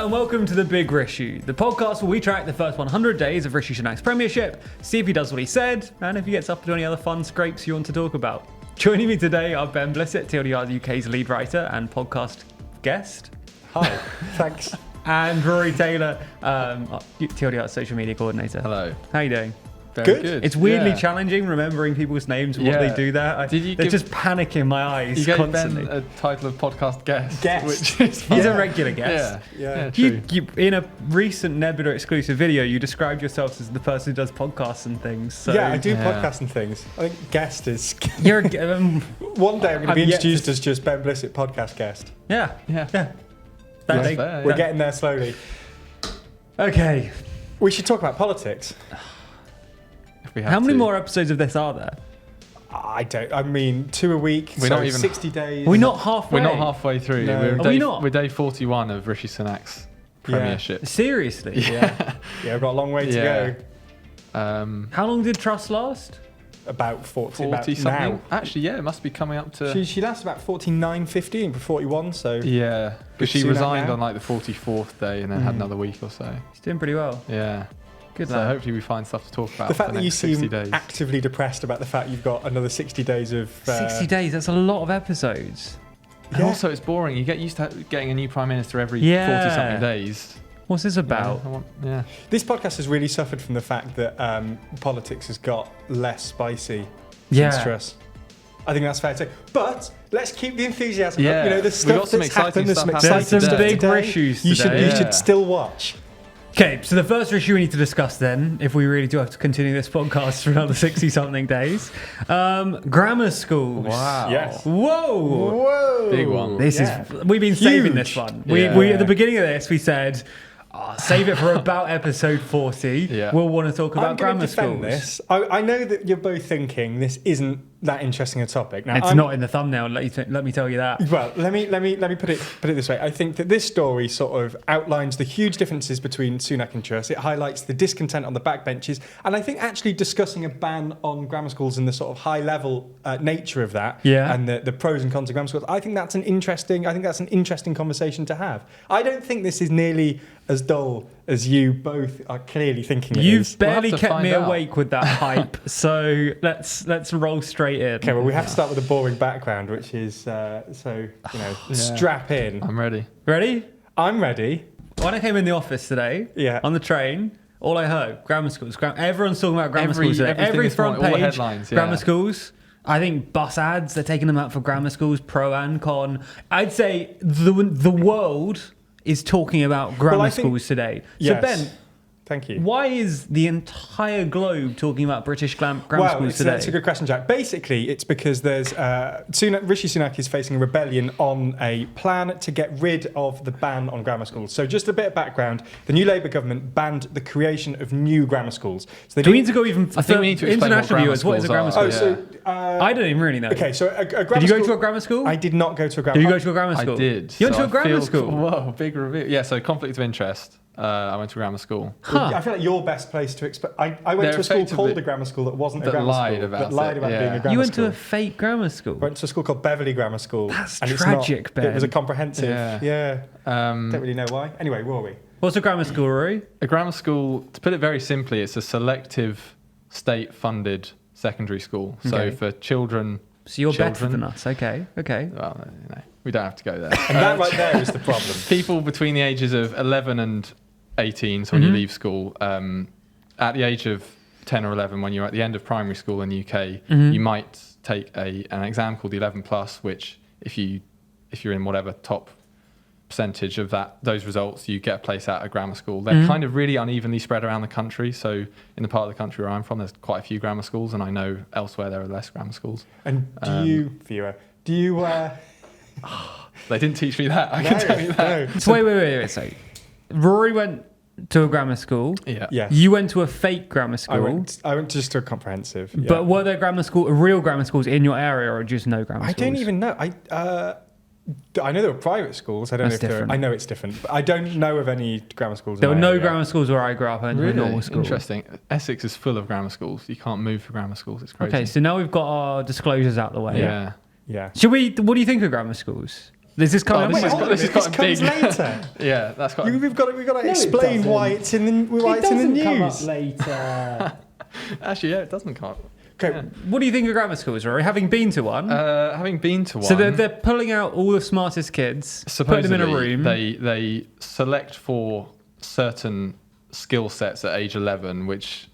Hello and welcome to the Big Rissue, the podcast where we track the first 100 days of Rishi Sunak's premiership, see if he does what he said, and if he gets up to any other fun scrapes you want to talk about. Joining me today are Ben Blissett, TLDR UK's lead writer and podcast guest. Hi, thanks. And Rory Taylor, TLDR's social media coordinator. Hello. How are you doing? Very good. It's weirdly challenging remembering people's names and what they do there. There's just panic in my eyes you constantly. You gave Ben a title of podcast guest. Guest. Which is He's a regular guest. Yeah, true. You, in a recent Nebula exclusive video, you described yourself as the person who does podcasts and things. So. Yeah, I do podcasts and things. I think guest is... You're One day I'm going to be introduced as just Ben Blissett, podcast guest. Yeah. We're getting there slowly. Okay. We should talk about politics. How many more episodes of this are there? I mean, 2 a week, we're not even 60 days. We're not halfway. We're not halfway through. No. We're day 41 of Rishi Sunak's premiership. Seriously? Yeah, we've got a long way to go. How long did Truss last? About 40 something. now. Actually, it must be coming up to... She lasted about 49, 50 and 41, so... Yeah, because she resigned on like the 44th day and then had another week or so. She's doing pretty well. Yeah. Good so hopefully we find stuff to talk about. The fact that you seem days. actively depressed about the fact you've got another 60 days of... 60 days, that's a lot of episodes. And also it's boring. You get used to getting a new Prime Minister every 40-something days. What's this about? This podcast has really suffered from the fact that politics has got less spicy since Truss. I think that's fair to say. But let's keep the enthusiasm up. You know, the stuff that's happened, there's some exciting stuff big today. issues You today. should still watch. Okay, so the first issue we need to discuss then, if we really do have to continue this podcast for another 60-something days, grammar schools. Wow. Yes. Whoa. Big one. We've been saving this one. We at the beginning of this, we said, save it for about episode 40. Yeah. We'll want to talk about grammar schools. This. I know that you're both thinking this isn't that interesting a topic. Now, it's not in the thumbnail. Let me tell you that. Well, let me put it this way. I think that this story sort of outlines the huge differences between Sunak and Truss. It highlights the discontent on the backbenches, and I think actually discussing a ban on grammar schools and the sort of high level nature of that, and the pros and cons of grammar schools. I think that's an interesting conversation to have. I don't think this is nearly as dull as you both are clearly thinking it is. You've barely kept me awake with that hype, so let's roll straight in. Okay, well, we have to start with a boring background, which is, strap in. I'm ready. Ready? I'm ready. When I came in the office today, on the train, all I heard, grammar schools. Everyone's talking about grammar schools today. Every front page, headlines, grammar schools. I think bus ads, they're taking them out for grammar schools, pro and con. I'd say the world is talking about grammar schools today. So Ben, thank you. Why is the entire globe talking about British grammar schools today? That's a good question, Jack. Basically, it's because there's Rishi Sunak is facing a rebellion on a plan to get rid of the ban on grammar schools. So just a bit of background. The new Labour government banned the creation of new grammar schools. So do we need to go even I think we need to explain international viewers, what is a grammar school? I don't even really know. Okay, so a grammar Did you go to a grammar school? I did not go to a grammar school. Did you go to a grammar school? I did. You went to a grammar school? Whoa, big review. Yeah, so conflict of interest. I went to grammar school. I feel like your best place to explain. I went to a school called a grammar school that wasn't a grammar school. That lied about being a grammar school. You went to a fake grammar school? I went to a school called Beverley Grammar School. That's tragic, Ben. It was a comprehensive. Yeah. Don't really know why. Anyway, Rory. What's a grammar school, Rory? A grammar school, to put it very simply, it's a selective state-funded secondary school. So for children... So you're better than us. Okay. Well, we don't have to go there. And that right there is the problem. People between the ages of 11 and 18, so when you leave school, at the age of 10 or 11, when you're at the end of primary school in the UK, you might take an exam called the 11 plus, which if you're in whatever top percentage of those results, you get a place at a grammar school. They're kind of really unevenly spread around the country. So in the part of the country where I'm from, there's quite a few grammar schools, and I know elsewhere there are less grammar schools. And do you they didn't teach me that. I can tell you that. No. So wait. So Rory went to a grammar school. Yeah. Yes. You went to a fake grammar school. I went just to a comprehensive. Yeah. But were there real grammar schools in your area, or just no grammar schools? I don't even know. I know there were private schools. I don't know if different. I know it's different, but I don't know of any grammar schools. There were no grammar schools where I grew up. I went to a normal school. Interesting. Essex is full of grammar schools. You can't move for grammar schools. It's crazy. Okay, so now we've got our disclosures out the way. Yeah. Yeah. What do you think of grammar schools? This is coming. this is up. quite- this is quite this big. comes later. Yeah, that's quite. We've got to it explain why doesn't. it's in the news. Come up later. Actually, yeah, it doesn't come up. Okay, Yeah. What do you think of grammar schools, Rory? Having been to one, Having been to one, so they're pulling out all the smartest kids, putting them in a supposedly room. they select for certain skill sets at age 11, which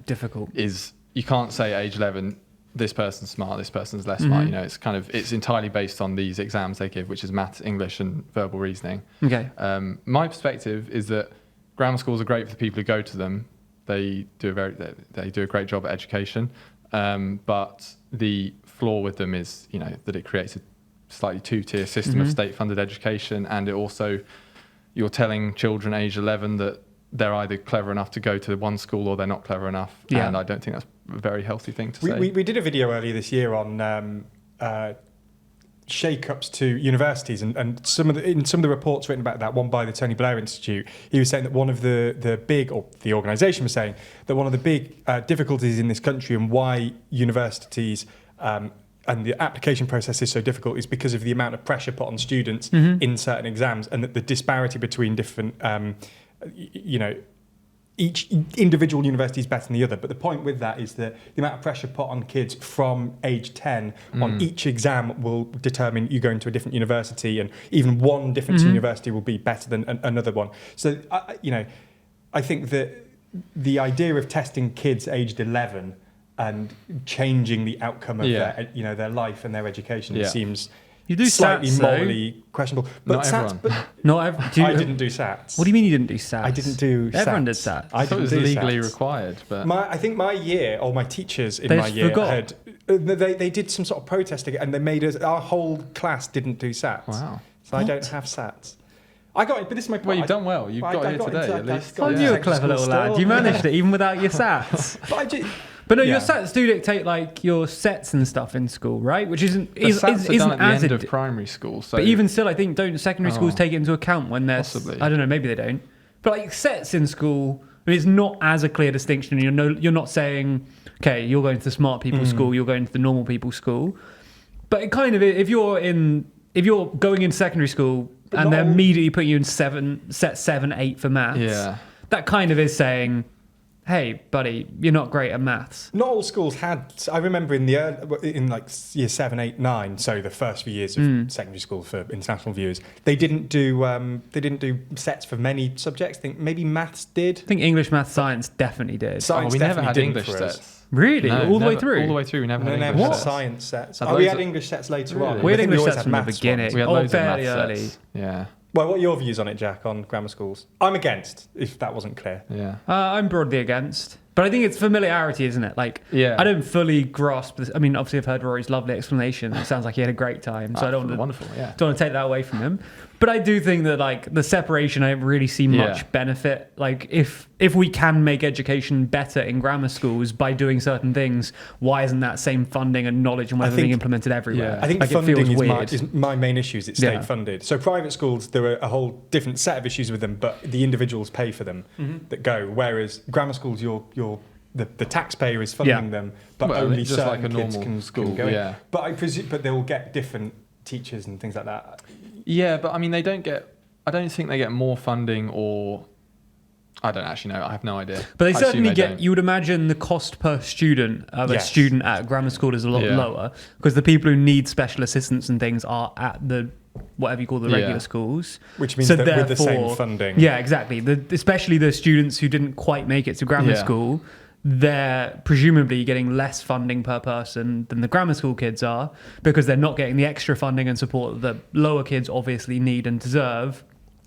Difficult. is you can't say at age 11 this person's smart, this person's less smart. It's entirely based on these exams they give, which is maths, English, and verbal reasoning. Okay. My perspective is that grammar schools are great for the people who go to them. They do a great job at education, but the flaw with them is that it creates a slightly two-tier system of state-funded education, and it also you're telling children aged 11 that they're either clever enough to go to one school or they're not clever enough. Yeah. And I don't think that's a very healthy thing to say. we did a video earlier this year on shake-ups to universities, and in some of the reports written about that, one by the Tony Blair Institute, he was saying that one of the big, or the organisation was saying that one of the big difficulties in this country and why universities and the application process is so difficult is because of the amount of pressure put on students in certain exams, and that the disparity between different each individual university is better than the other. But the point with that is that the amount of pressure put on kids from age 10 on each exam will determine you going to a different university, and even one different university will be better than another one. So, I think that the idea of testing kids aged 11 and changing the outcome of their life and their education seems You do slightly SATs, though. morally questionable. But Not SATs, everyone. but Not every, I didn't do SATs. What do you mean you didn't do SATs? I didn't do SATs. Everyone did SATs. I thought it was didn't do legally SATs. required, but I think my year, or my teachers in They my just year forgot. had they did some sort of protest again, and they made us, our whole class didn't do SATs. Wow. So I don't have SATs. I got it, but this is my point. well, you've done well. You've got here today, at least. Oh, Yeah. you're a Secondary clever little school lad. still. You managed it even without your SATs. But I did. But no, your Yeah. SATs do dictate like your sets and stuff in school, right? Which isn't The is, SATs is, are isn't done at the as end ad- of primary school. So But even still, I think don't secondary schools Oh. take it into account when there's Possibly. I don't know, maybe they don't. But like sets in school, I mean, it's not as a clear distinction. You're not saying, okay, you're going to the smart people's school, you're going to the normal people's school. But it kind of if you're going into secondary school But and not they're all- immediately putting you in set 7, 8 for maths, Yeah. that kind of is saying, hey, buddy, you're not great at maths. Not all schools had. I remember in like year 7, 8, 9, so the first few years of secondary school for international viewers, they didn't do sets for many subjects. I think maybe maths did. I think English, maths, science definitely did. Science we never definitely had didn't English for us. sets. Really? No, all the way never- through? All the way through, we never No, had never English had sets. science sets. Had We loads had of- English sets later Really? on. We had I think English always sets had from the maths beginning. ones. We had Oh, loads of fairly math early. sets. Yeah, Well, what are your views on it, Jack, on grammar schools? I'm against, if that wasn't clear. yeah. I'm broadly against. But I think it's familiarity, isn't it? Like, Yeah. I don't fully grasp this. I mean, obviously, I've heard Rory's lovely explanation. It sounds like he had a great time. So I don't want Wonderful, yeah. don't want to take that away from him. But I do think that, like, the separation, I don't really see much Yeah. benefit. Like, if we can make education better in grammar schools by doing certain things, why isn't that same funding and knowledge and whatever think- being implemented everywhere? Yeah. I think like, it funding feels is weird. my main issue. Is it's Yeah. state funded. So private schools, there are a whole different set of issues with them, but the individuals pay for them that go. Whereas grammar schools, the taxpayer is funding Yeah. them, but Well, only it's just certain like a kids normal can school, go in. yeah. But I presume, but they will get different teachers and things like that. Yeah, but I mean, I don't think they get more funding, or I don't actually know. I have no idea. But they I assume certainly they get. don't. You would imagine the cost per student of a Yes. student at grammar school is a lot Yeah. lower because the people who need special assistance and things are at the whatever you call the Yeah. regular schools. Which means So that with the same therefore- funding. Yeah, exactly. Especially the students who didn't quite make it to grammar Yeah. school, they're presumably getting less funding per person than the grammar school kids are because they're not getting the extra funding and support that the lower kids obviously need and deserve.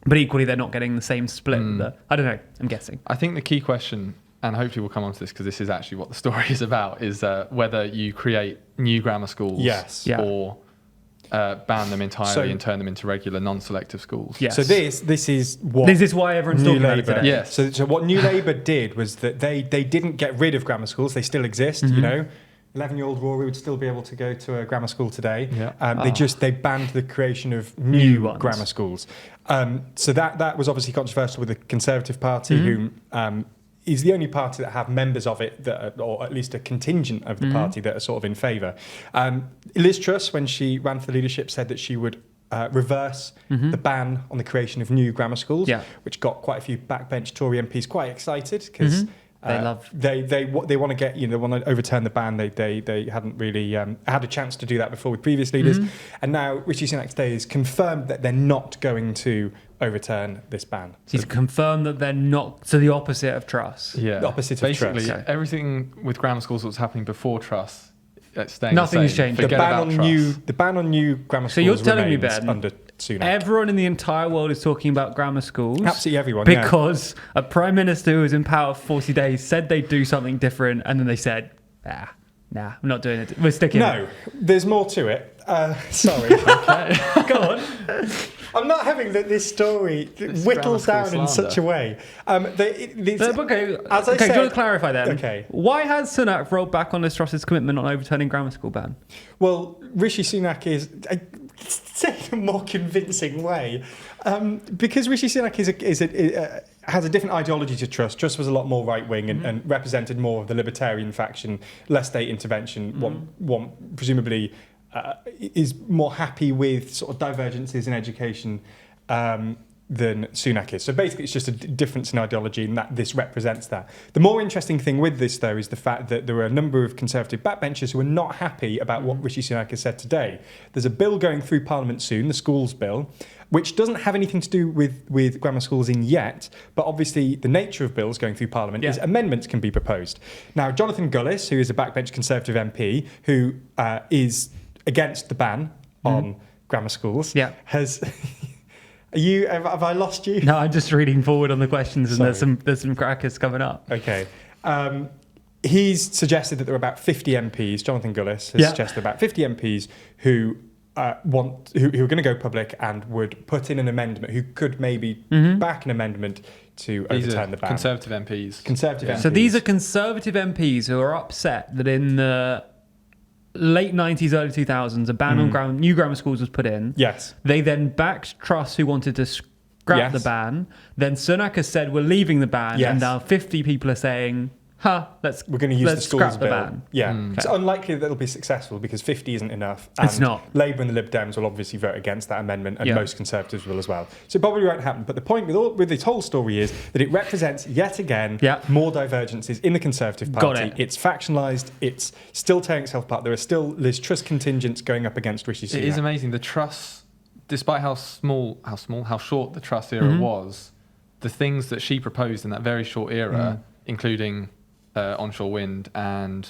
But equally, they're not getting the same split. I don't know. I'm guessing. I think the key question, and hopefully we'll come on to this because this is actually what the story is about, is whether you create new grammar schools Yes. Yeah. or ban them entirely So- and turn them into regular non-selective schools. Yes. So this is what This is why everyone's New talking about it Labour. today. Yes. So what New Labour did was that they didn't get rid of grammar schools. They still exist. Mm-hmm. You know, 11-year-old Rory would still be able to go to a grammar school today. Yeah. They banned the creation of New new ones. grammar schools. So that was obviously controversial with the Conservative Party, Mm-hmm. who is the only party that have members of it that are, or at least a contingent of the Mm-hmm. party that are sort of in favour. Liz Truss, when she ran for leadership, said that she would reverse the ban on the creation of new grammar schools, Yeah. which got quite a few backbench Tory MPs quite excited because they want to get, they want to overturn the ban. They hadn't really had a chance to do that before with previous leaders, and now Rishi Sunak today has confirmed that they're not going to overturn this ban. He's confirmed that they're not, so the opposite of trust. Yeah, The opposite of basically trust. everything with grammar schools that was happening before trust, it's staying Nothing's the same. changed. The Forget ban about on trust. the ban on new grammar schools. So you're telling me, remains Ben, under Sunak. Everyone in the entire world is talking about grammar schools. Absolutely everyone. Because a prime minister who was in power for 40 days said they'd do something different, and then they said, nah, I'm not doing it. We're sticking. No, there's more to it. Sorry. Go on. I'm not having this story whittled grammar down school in slander. such a way. Okay, As I do you said- want to clarify then? Okay. Why has Sunak rolled back on Liz Truss's commitment on overturning grammar school ban? Well, Rishi Sunak is, say in a more convincing way, because Rishi Sunak has a different ideology to Truss. Truss was a lot more right-wing and represented more of the libertarian faction, less state intervention, one presumably is more happy with sort of divergences in education than Sunak is. So basically it's just a difference in ideology, and that this represents that. The more interesting thing with this, though, is the fact that there are a number of Conservative backbenchers who are not happy about what Rishi Sunak has said today. There's a bill going through Parliament soon, the schools bill, which doesn't have anything to do with grammar schools in yet, but obviously the nature of bills going through Parliament is amendments can be proposed. Now, Jonathan Gullis, who is a backbench Conservative MP, who is against the ban on grammar schools, has... Have I lost you? No, I'm just reading forward on the questions, and Sorry. there's some crackers coming up. Okay. He's suggested that there are about 50 MPs. Jonathan Gullis has suggested about 50 MPs who who are going to go public and would put in an amendment, who could maybe back an amendment to overturn the ban. Conservative MPs. Conservative MPs. So these are Conservative MPs who are upset that in the late 90s, early 2000s, a ban on new grammar schools was put in. Yes. They then backed Truss, who wanted to scrap the ban. Then Sunak has said, we're leaving the ban. Yes. And now 50 people are saying, we're going to use the schools scrap the bill. ban. Yeah. It's unlikely that it'll be successful because 50 isn't enough. And It's not. Labour and the Lib Dems will obviously vote against that amendment, and most Conservatives will as well. So it probably won't happen. But the point with this whole story is that it represents, yet again, more divergences in the Conservative Party. Got it. It's factionalised. It's still tearing itself apart. There are still Liz Truss contingents going up against Rishi Sunak. It is amazing. The Truss, despite how short the Truss era was, the things that she proposed in that very short era, including onshore wind and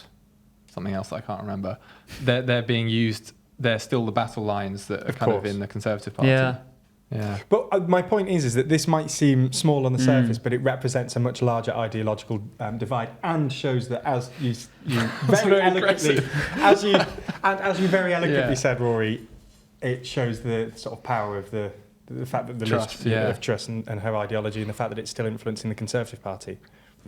something else that I can't remember, they're being used. They're still the battle lines that are kind of in the Conservative Party. Yeah. But my point is that this might seem small on the surface, but it represents a much larger ideological divide, and shows that, as you very eloquently, as you very eloquently said, Rory, it shows the sort of power of the fact that the Truss, list of Truss and her ideology, and the fact that it's still influencing the Conservative Party.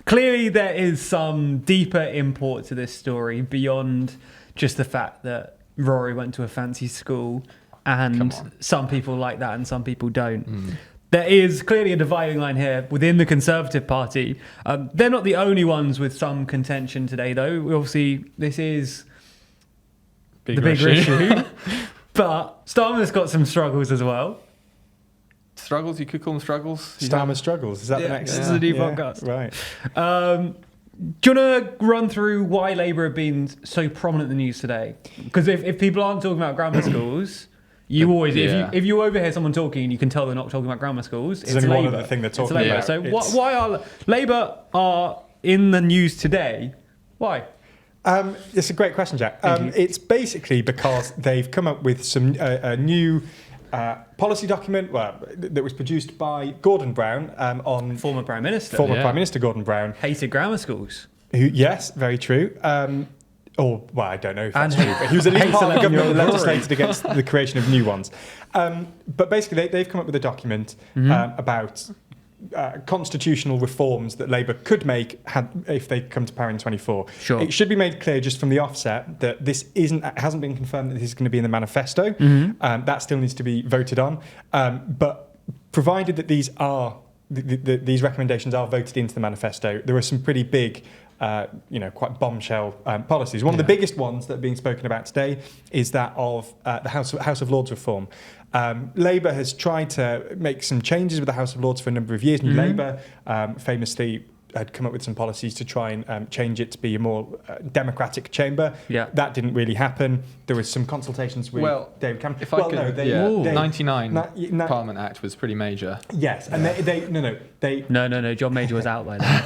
Clearly, there is some deeper import to this story beyond just the fact that Rory went to a fancy school, and some people like that and some people don't. There is clearly a dividing line here within the Conservative Party. They're not the only ones with some contention today, though. Obviously, this is the bigger issue. But Starmer's got some struggles as well. Struggles? You could call them struggles? Starmer struggles. Is that the next? This is a new podcast. Right. Do you want to run through why Labour have been so prominent in the news today? Because if people aren't talking about grammar schools, you always if you overhear someone talking and you can tell they're not talking about grammar schools, There's it's only Labour. one other thing they're It's talking Labour. about. So why are Labour are in the news today? Why? It's a great question, Jack. It's basically because they've come up with some a new policy document that was produced by Gordon Brown on Former Prime Minister. Prime Minister Gordon Brown. Hated grammar schools. Who, yes, very true. I don't know if that's true, but he was a lead part of the government that legislated against the creation of new ones. But basically, they've come up with a document about constitutional reforms that Labour could make if they come to power in 24. Sure. It should be made clear just from the offset that this hasn't been confirmed that this is going to be in the manifesto. That still needs to be voted on. But provided that these recommendations are voted into the manifesto, there are some pretty big quite bombshell policies. One of the biggest ones that are being spoken about today is that of the House of Lords reform. Labour has tried to make some changes with the House of Lords for a number of years. New Labour famously had come up with some policies to try and change it to be a more democratic chamber. Yeah. That didn't really happen. There was some consultations with David Cameron. If I could, 99 Parliament Act was pretty major. Yes, and they No. John Major was out by then.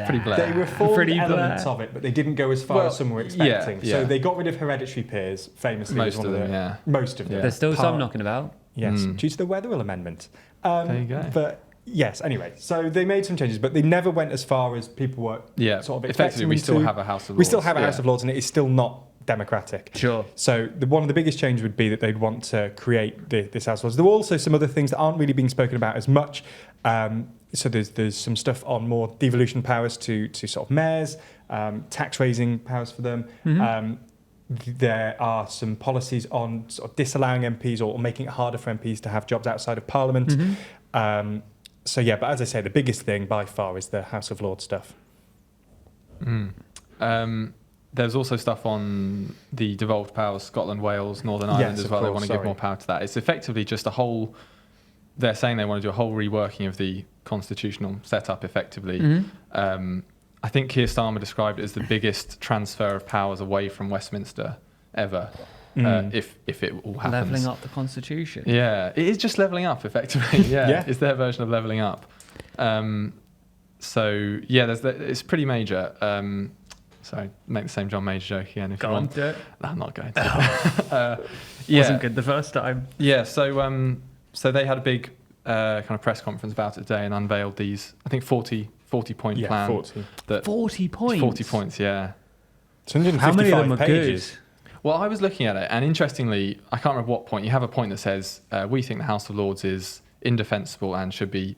Pretty Blair. They reformed Pretty elements Blair. of it, but they didn't go as far as some were expecting. Yeah. So they got rid of hereditary peers, famously. Most as one of them, the, Most of them. There's still some knocking about. Yes, due to the Weatherall Amendment. There you go. But yes, anyway, so they made some changes, but they never went as far as people were sort of expecting. Effectively, we still have a House of Lords. We still have a House of Lords, and it is still not democratic. Sure. So one of the biggest changes would be that they'd want to create this House of Lords. There were also some other things that aren't really being spoken about as much. So there's some stuff on more devolution powers to sort of mayors, tax raising powers for them. There are some policies on sort of disallowing MPs or making it harder for MPs to have jobs outside of Parliament. But as I say, the biggest thing by far is the House of Lords stuff. There's also stuff on the devolved powers, Scotland, Wales, Northern Ireland as well. They want to give more power to that. It's effectively just they're saying they want to do a whole reworking of the constitutional setup effectively. I think Keir Starmer described it as the biggest transfer of powers away from Westminster ever, if it all happens. Levelling up the constitution. Yeah, it is just levelling up effectively. Yeah, it's their version of levelling up. It's pretty major. Sorry, make the same John Major joke again if you want. Do it. No, I'm not going to. Wasn't good the first time. Yeah, so they had a big kind of press conference about it today and unveiled these, I think, 40-point plan. 40. 40 points? 40 points, yeah. It's 155 How many of them are pages. good? Well, I was looking at it, and interestingly, I can't remember what point. You have a point that says, we think the House of Lords is indefensible and should be,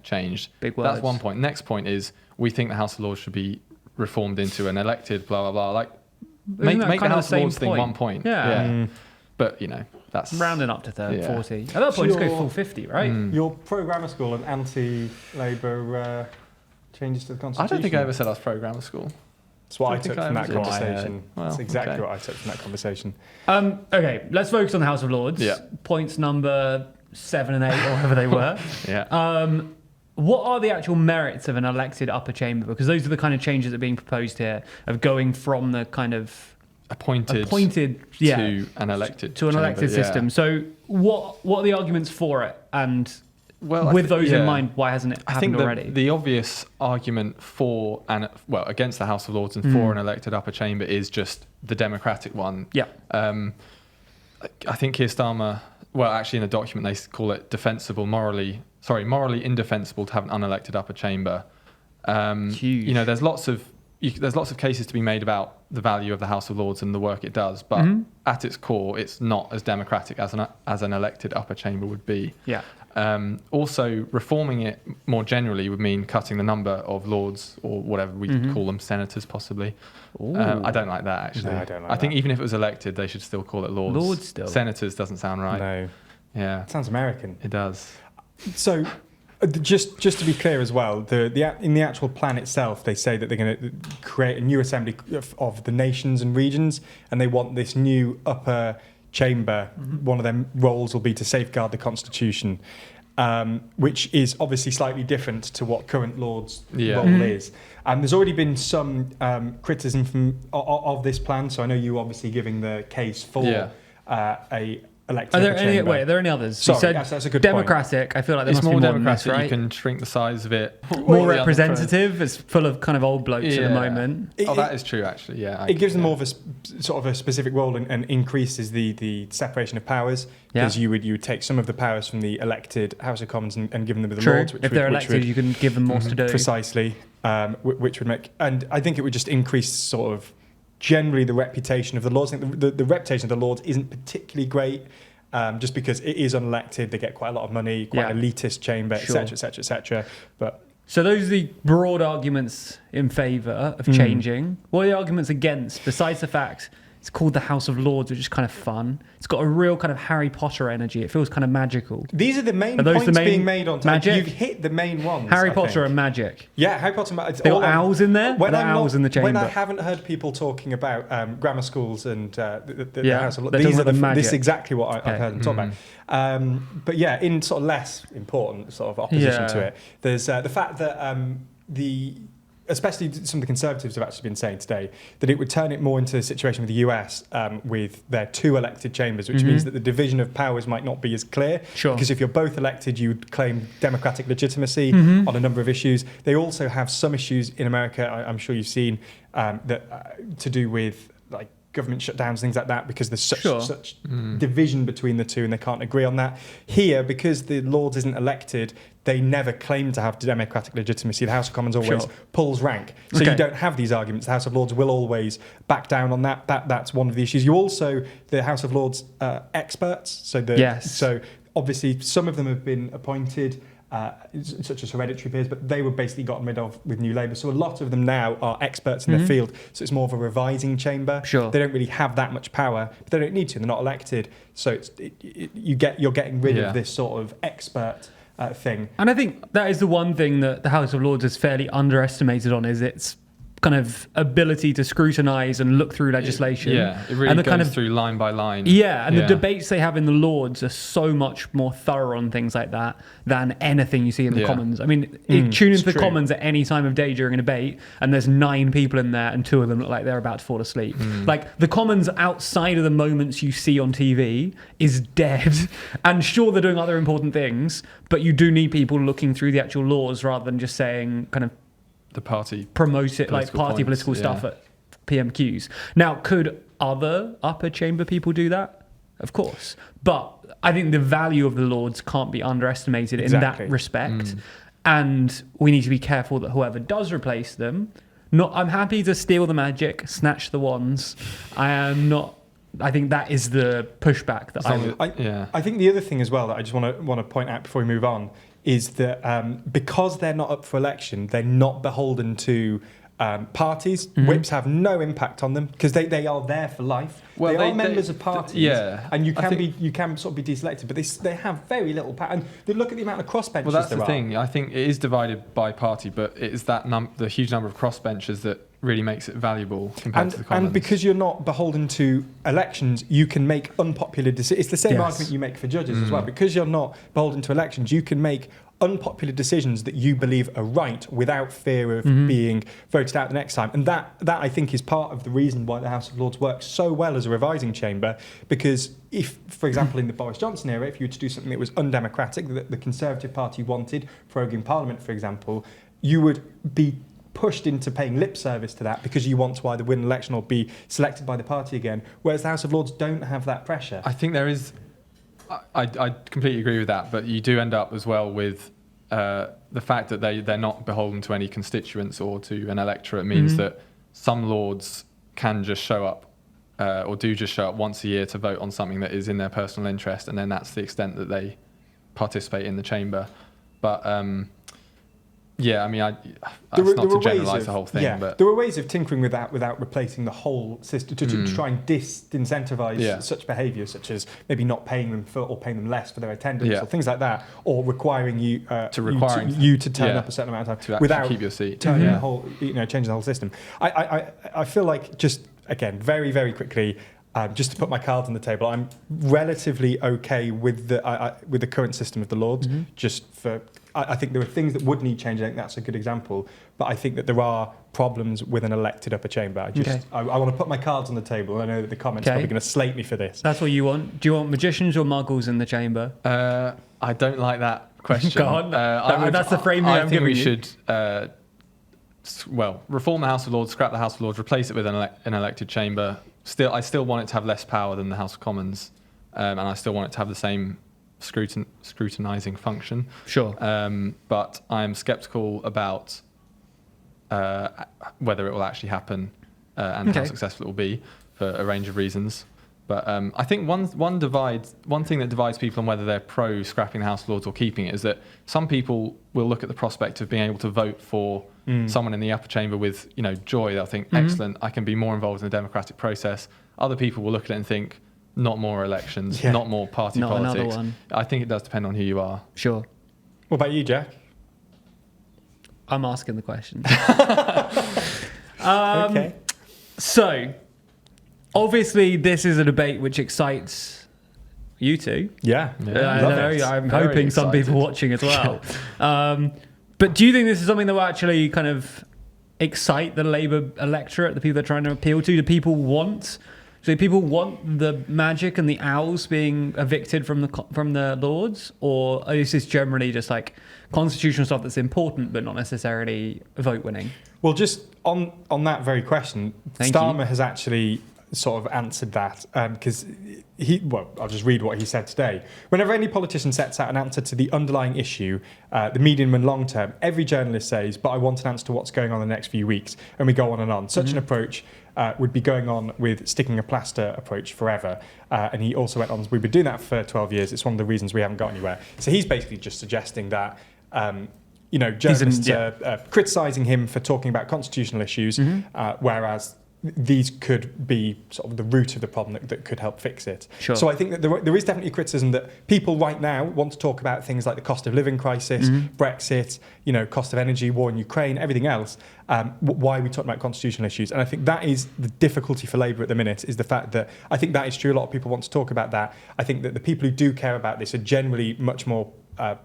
changed. Big words. That's one point. Next point is, we think the House of Lords should be reformed into an elected blah, blah, blah. Like, make the House of Lords thing 1 point. Yeah. But, that's... Rounding up to 40. At that point, just go full 50, right? Your pro-grammar school and anti-Labour changes to the constitution. I don't think I ever said I was pro-grammar school. That's what I took from that conversation. Well, That's exactly what I took from that conversation. Okay, let's focus on the House of Lords. Yeah. Points number 7 and 8, or whatever they were. Yeah. What are the actual merits of an elected upper chamber? Because those are the kind of changes that are being proposed here, of going from the kind of appointed to an elected to an elected system. So what are the arguments for it? And with those in mind, why hasn't it happened already? The obvious argument for against the House of Lords and for an elected upper chamber is just the democratic one. Yeah. I think Keir Starmer, actually in a document they call it morally indefensible to have an unelected upper chamber. Huge. There's lots of cases to be made about the value of the House of Lords and the work it does, but at its core, it's not as democratic as an elected upper chamber would be. Yeah. Also, reforming it more generally would mean cutting the number of lords, or whatever we call them, senators possibly. I don't like that, actually. No, I don't like I think that. even if it was elected, they should still call it lords. Lords still. Senators doesn't sound right. No. Yeah. It sounds American. It does. So, just to be clear as well, in the actual plan itself, they say that they're going to create a new assembly of the nations and regions, and they want this new upper chamber. One of their roles will be to safeguard the constitution, which is obviously slightly different to what current Lords' role is. There's already been some criticism of this plan, so I know you obviously giving the case for a elected chamber. Are there any others? Sorry, you said that's a good democratic. I feel like there It's must more be more than this, democratic. right? You can shrink the size of it. More representative. It's full of kind of old blokes at the moment. That is true, actually. Yeah. It gives them more of a sort of a specific role and increases the separation of powers, because you would take some of the powers from the elected House of Commons and give them to the Lords. If they're elected, you can give them more to do. Precisely, which would make, and I think it would just increase sort of generally the reputation of the Lords. I think the reputation of the Lords isn't particularly great. Just because it is unelected, they get quite a lot of money, quite an elitist chamber, etc., etc., etc. But so those are the broad arguments in favour of changing. What are the arguments against, besides the fact It's called the House of Lords, which is kind of fun. It's got a real kind of Harry Potter energy. It feels kind of magical. These are the main Are those points the main being made on time. magic? You've hit the main ones. Harry I Potter think. and magic. Yeah, Harry Potter. It's They got all owls in there. When There are I'm owls not- in the chamber. When I haven't heard people talking about grammar schools and the Yeah, House of Lords, they're these talking are about the magic. this is exactly what I've Okay. heard them talk about. But yeah, in sort of less important sort of opposition to it, there's the fact that especially some of the Conservatives have actually been saying today that it would turn it more into a situation with the US with their 2 elected chambers, which means that the division of powers might not be as clear. Sure. Because if you're both elected, you would claim democratic legitimacy on a number of issues. They also have some issues in America, I'm sure you've seen, that to do with like government shutdowns, things like that, because there's such division between the two and they can't agree on that. Here, because the Lords isn't elected, they never claim to have democratic legitimacy. The House of Commons always pulls rank. So you don't have these arguments. The House of Lords will always back down on that. That's one of the issues. You also, the House of Lords experts. So obviously some of them have been appointed, such as hereditary peers, but they were basically gotten rid of with New Labour. So a lot of them now are experts in their field. So it's more of a revising chamber. Sure. They don't really have that much power, but they don't need to. They're not elected. So you're getting rid of this sort of expert thing. And I think that is the one thing that the House of Lords is fairly underestimated on, is its kind of ability to scrutinise and look through legislation. It really and the goes kind of, through line by line. Yeah, and the debates they have in the Lords are so much more thorough on things like that than anything you see in the Commons. I mean, tune into the Commons at any time of day during a debate, and there's 9 people in there, and 2 of them look like they're about to fall asleep. Like, the Commons outside of the moments you see on TV is dead. And sure, they're doing other important things, but you do need people looking through the actual laws rather than just saying kind of The party promote it like party points, political stuff at PMQs. Now, could other upper chamber people do that? Of course. But I think the value of the Lords can't be underestimated in that respect. And we need to be careful that whoever does replace them, I'm happy to steal the magic, snatch the wands. I think that is the pushback that I think the other thing as well that I just want to point out before we move on is that because they're not up for election, they're not beholden to parties. Whips have no impact on them because they are there for life. Well, they are members of parties, and you can sort of be deselected, but they have very little power. And they look at the amount of crossbenchers. Well, that's the thing. I think it is divided by party, but it is that the huge number of crossbenchers that really makes it valuable compared to the Commons. And because you're not beholden to elections, you can make unpopular decisions. It's the same argument you make for judges as well. Because you're not beholden to elections, you can make unpopular decisions that you believe are right without fear of being voted out the next time. And that I think is part of the reason why the House of Lords works so well as a revising chamber, because if, for example, in the Boris Johnson era, if you were to do something that was undemocratic, that the Conservative Party wanted, proroguing Parliament, for example, you would be pushed into paying lip service to that because you want to either win an election or be selected by the party again, whereas the House of Lords don't have that pressure. I think there is... I completely agree with that, but you do end up as well with the fact that they're not beholden to any constituents or to an electorate means that some Lords can just show up or do just show up once a year to vote on something that is in their personal interest, and then that's the extent that they participate in the chamber. But yeah, I mean, that's not to generalise the whole thing. Yeah, but there were ways of tinkering with that without replacing the whole system to try and disincentivise such behaviour, such as maybe not paying them for or paying them less for their attendance or things like that, or requiring you to turn up a certain amount of time to without keep your seat, turning the whole, changing the whole system. I feel like, just again, very very quickly. Just to put my cards on the table, I'm relatively okay with the current system of the Lords. I think there are things that would need change. I think that's a good example. But I think that there are problems with an elected upper chamber. I want to put my cards on the table. I know that the comments are probably going to slate me for this. That's what you want. Do you want magicians or muggles in the chamber? I don't like that question. Go on. That's the framing I'm giving you. I think we should, reform the House of Lords, scrap the House of Lords, replace it with an elected chamber. I still want it to have less power than the House of Commons, and I still want it to have the same scrutinising function. Sure. But I'm sceptical about whether it will actually happen and how successful it will be for a range of reasons. But I think one thing that divides people on whether they're pro scrapping the House of Lords or keeping it is that some people will look at the prospect of being able to vote for someone in the upper chamber with joy. They'll think, excellent, I can be more involved in the democratic process. Other people will look at it and think, not more elections, Yeah. not more party Not another politics. one. I think it does depend on who you are. Sure. What about you, Jack? I'm asking the question. Okay. So, obviously, this is a debate which excites you two. Yeah. Yeah. I Love know, it. I'm Very hoping some excited. people watching as well. But do you think this is something that will actually kind of excite the Labour electorate, the people they're trying to appeal to? Do people want the magic and the owls being evicted from the Lords, or is this generally just like constitutional stuff that's important but not necessarily vote winning? Well, just on that very question, Thank Starmer you. has actually sort of answered that because I'll just read what he said today. Whenever any politician sets out an answer to the underlying issue, the medium and long term, every journalist says, but I want an answer to what's going on in the next few weeks. And we go on and on. Such an approach would be going on with sticking a plaster approach forever. And he also went on, we've been doing that for 12 years. It's one of the reasons we haven't got anywhere. So he's basically just suggesting that journalists are criticising him for talking about constitutional issues, whereas these could be sort of the root of the problem that could help fix it. Sure. So I think that there is definitely criticism that people right now want to talk about things like the cost of living crisis, Brexit, cost of energy, war in Ukraine, everything else. Why are we talking about constitutional issues? And I think that is the difficulty for Labour at the minute, is the fact that I think that is true. A lot of people want to talk about that. I think that the people who do care about this are generally much more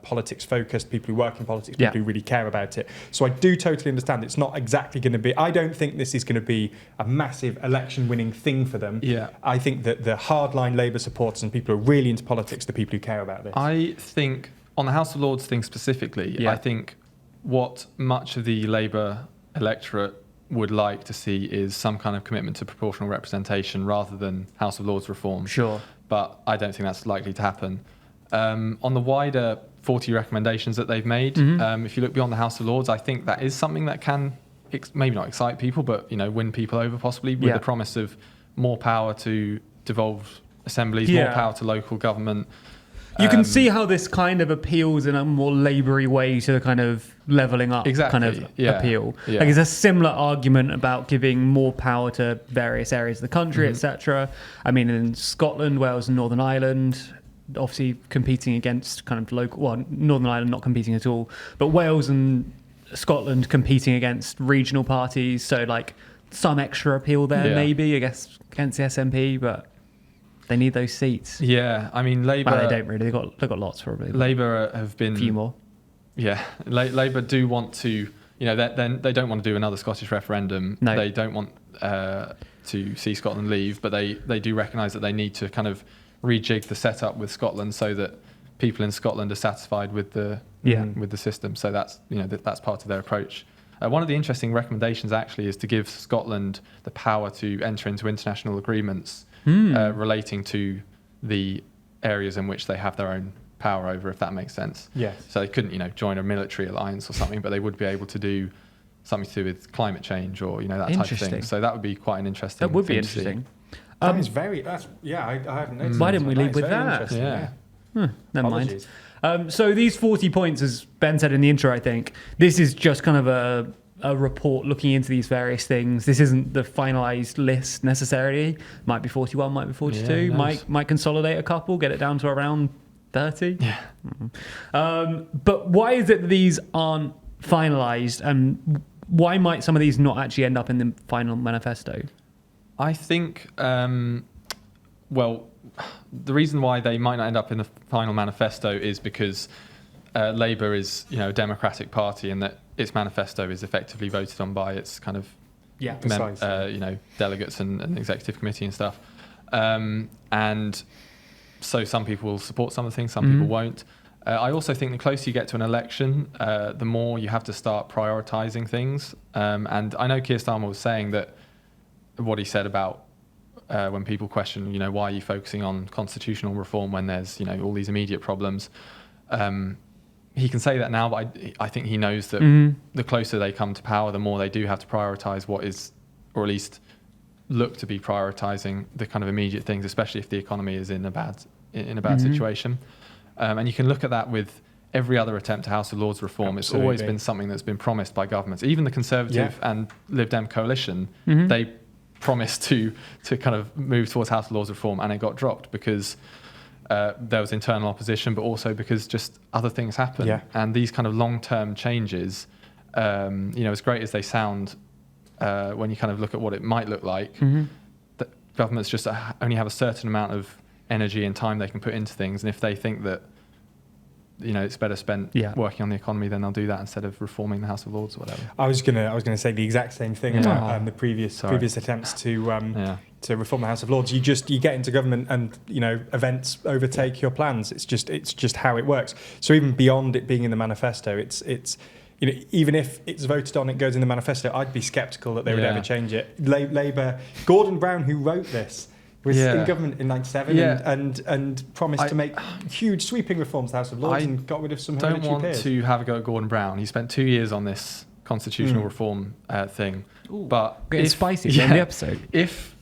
politics focused, people who work in politics, people who really care about it. So I do totally understand it's not exactly going to be, I don't think this is going to be a massive election winning thing for them. Yeah. I think that the hardline Labour supporters and people who are really into politics, the people who care about this. I think on the House of Lords thing specifically, I think what much of the Labour electorate would like to see is some kind of commitment to proportional representation rather than House of Lords reform. Sure. But I don't think that's likely to happen. On the wider 40 recommendations that they've made, if you look beyond the House of Lords, I think that is something that can maybe not excite people, but win people over possibly with the promise of more power to devolved assemblies, more power to local government. You can see how this kind of appeals in a more laboury way to the kind of levelling up kind of appeal. Yeah. Like it's a similar argument about giving more power to various areas of the country, etc. I mean, in Scotland, Wales and Northern Ireland, obviously competing against kind of local, well, Northern Ireland not competing at all, but Wales and Scotland competing against regional parties. So like some extra appeal there, maybe, I guess, against the SNP, but they need those seats. Yeah, I mean, Labour... Well, they don't really. They've got lots, probably. Labour have been... A few more. Yeah, Labour do want to... they don't want to do another Scottish referendum. No. They don't want to see Scotland leave, but they do recognise that they need to kind of rejig the setup with Scotland so that people in Scotland are satisfied with the system. So that's that's part of their approach. One of the interesting recommendations actually is to give Scotland the power to enter into international agreements relating to the areas in which they have their own power over, if that makes sense. Yes. So they couldn't join a military alliance or something, but they would be able to do something to do with climate change or that type of thing. So that would be quite an interesting. That would be thing to see. interesting. That is very. I haven't noticed. Why didn't we That lead is with very that? interesting, Yeah. Never Apologies. mind. So these 40 points, as Ben said in the intro, I think, this is just kind of a report looking into these various things. This isn't the finalised list necessarily. Might be 41, might be 42, Yeah, might consolidate a couple, get it down to around 30. Yeah. But why is it that these aren't finalised, and why might some of these not actually end up in the final manifesto? I think, the reason why they might not end up in the final manifesto is because Labour is, a democratic party, and that its manifesto is effectively voted on by its kind of, delegates and executive committee and stuff. And so some people will support some of the things, some people won't. I also think the closer you get to an election, the more you have to start prioritising things. And I know Keir Starmer was saying that what he said about when people question, why are you focusing on constitutional reform when there's, all these immediate problems. He can say that now, but I think he knows that the closer they come to power, the more they do have to prioritise what is, or at least look to be prioritising the kind of immediate things, especially if the economy is in a bad situation. And you can look at that with every other attempt to House of Lords reform. It's always been something that's been promised by governments. Even the Conservative and Lib Dem coalition, they promised to kind of move towards House of Lords reform, and it got dropped because there was internal opposition, but also because just other things happen. Yeah. And these kind of long-term changes, as great as they sound, when you kind of look at what it might look like, that governments just only have a certain amount of energy and time they can put into things, and if they think that it's better spent working on the economy, then they'll do that instead of reforming the House of Lords or whatever. I was gonna say the exact same thing about the previous attempts to reform the House of Lords. You get into government and events overtake your plans. It's just how it works. So even beyond it being in the manifesto, it's even if it's voted on, it goes in the manifesto, I'd be sceptical that they would ever change it. Labour, Gordon Brown, who wrote this, was in government in 97 and promised to make huge sweeping reforms to the House of Lords and got rid of some hereditary don't want peers. to have a go at Gordon Brown. He spent 2 years on this constitutional reform thing. Ooh, but getting spicy in the episode. If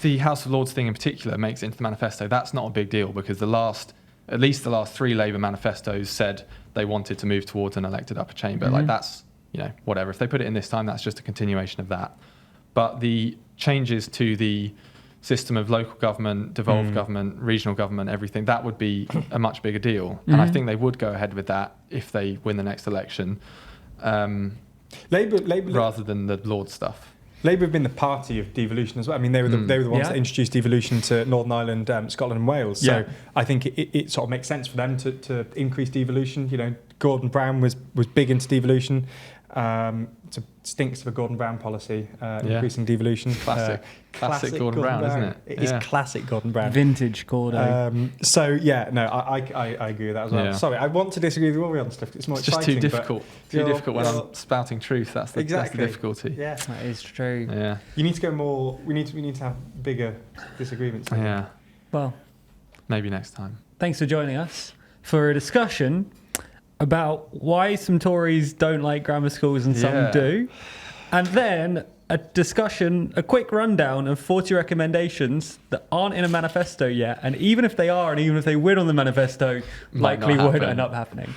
the House of Lords thing in particular makes it into the manifesto, that's not a big deal because at least the last 3 Labour manifestos said they wanted to move towards an elected upper chamber. Like that's whatever. If they put it in this time, that's just a continuation of that. But the changes to the system of local government, devolved government, regional government, everything, that would be a much bigger deal. And I think they would go ahead with that if they win the next election, Labour, rather than the Lords stuff. Labour have been the party of devolution as well. I mean, they were the ones that introduced devolution to Northern Ireland, Scotland and Wales. So I think it sort of makes sense for them to increase devolution. Gordon Brown was big into devolution. It stinks of a Gordon Brown policy, increasing devolution. Classic Gordon Brown, isn't it? It is classic Gordon Brown. Vintage Gordo. I agree with that as well. Yeah. Sorry, I want to disagree with Rory on stuff. It's more It's just exciting. too difficult. Too difficult when I'm spouting truth. That's the difficulty. Yeah, That is true. Yeah. you need to go more. We need to have bigger disagreements. Yeah. Well, Maybe next time. thanks for joining us for a discussion about why some Tories don't like grammar schools and some do. And then a quick rundown of 40 recommendations that aren't in a manifesto yet. And even if they are, and even if they win on the manifesto, likely won't end up happening.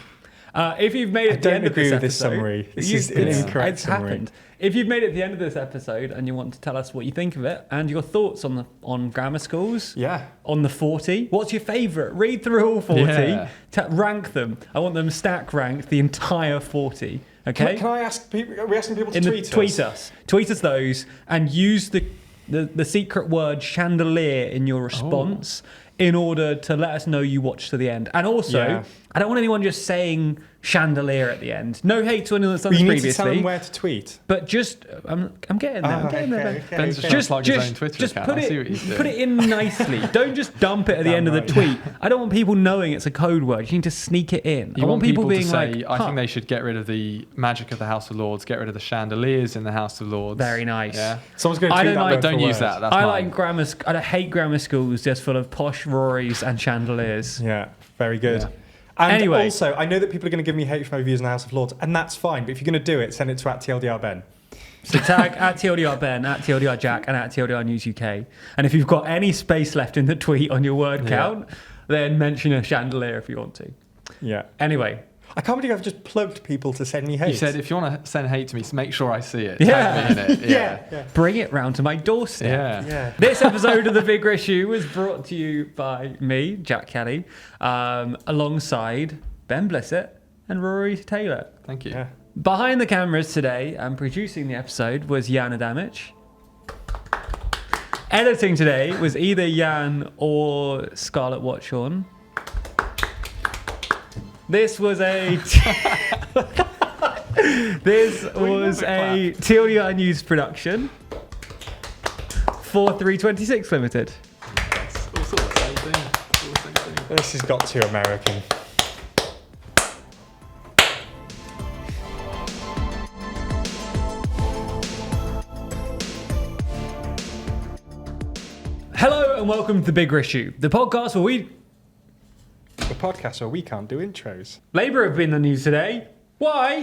If you've made it to the end of this episode, this summary. This is an incorrect it's summary. happened. If you've made it to the end of this episode and you want to tell us what you think of it and your thoughts on grammar schools, on the 40, what's your favourite? Read through all 40, rank them. I want them stack ranked the entire 40. Okay. Can I ask people? Are we asking people to Tweet us those and use the secret word chandelier in your response in order to let us know you watched to the end. And also, I don't want anyone just saying chandelier at the end. No hate to anyone that's done this previously. You need to tell them where to tweet. But just, I'm getting there. I'm getting there. Ben's just trying to plug his own Twitter account. Put it in nicely. Don't just dump it at the end of the tweet. I don't want people knowing it's a code word. You need to sneak it in. I want people being to say, like, I think they should get rid of the magic of the House of Lords, get rid of the chandeliers in the House of Lords. Very nice. Yeah. Someone's going to tweet that. Don't use that. That's like grammar. I hate grammar schools just full of posh Rorys and chandeliers. Yeah, very good. Yeah. And anyway, also, I know that people are going to give me hate for my views on the House of Lords, and that's fine. But if you're going to do it, send it to @TLDRBen. So tag @TLDRBen, @TLDRJack, and @TLDRNewsUK. And if you've got any space left in the tweet on your word count, then mention a chandelier if you want to. Yeah. Anyway. I can't believe I've just plugged people to send me hate. You said if you want to send hate to me, make sure I see it. Yeah. Tag me in it. Yeah. Bring it round to my doorstep. Yeah. This episode of The Big Rissue was brought to you by me, Jack Kelly, alongside Ben Blissett and Rory Taylor. Thank you. Yeah. Behind the cameras today and producing the episode was Jan Adamic. Editing today was either Jan or Scarlett Watchorn. This was a TLDR News production for 326 Limited. It's all sort of the same thing. This has got too American. Hello and welcome to The Big Rissue, the podcast where we... The podcast where we can't do intros. Labour have been in the news today. Why?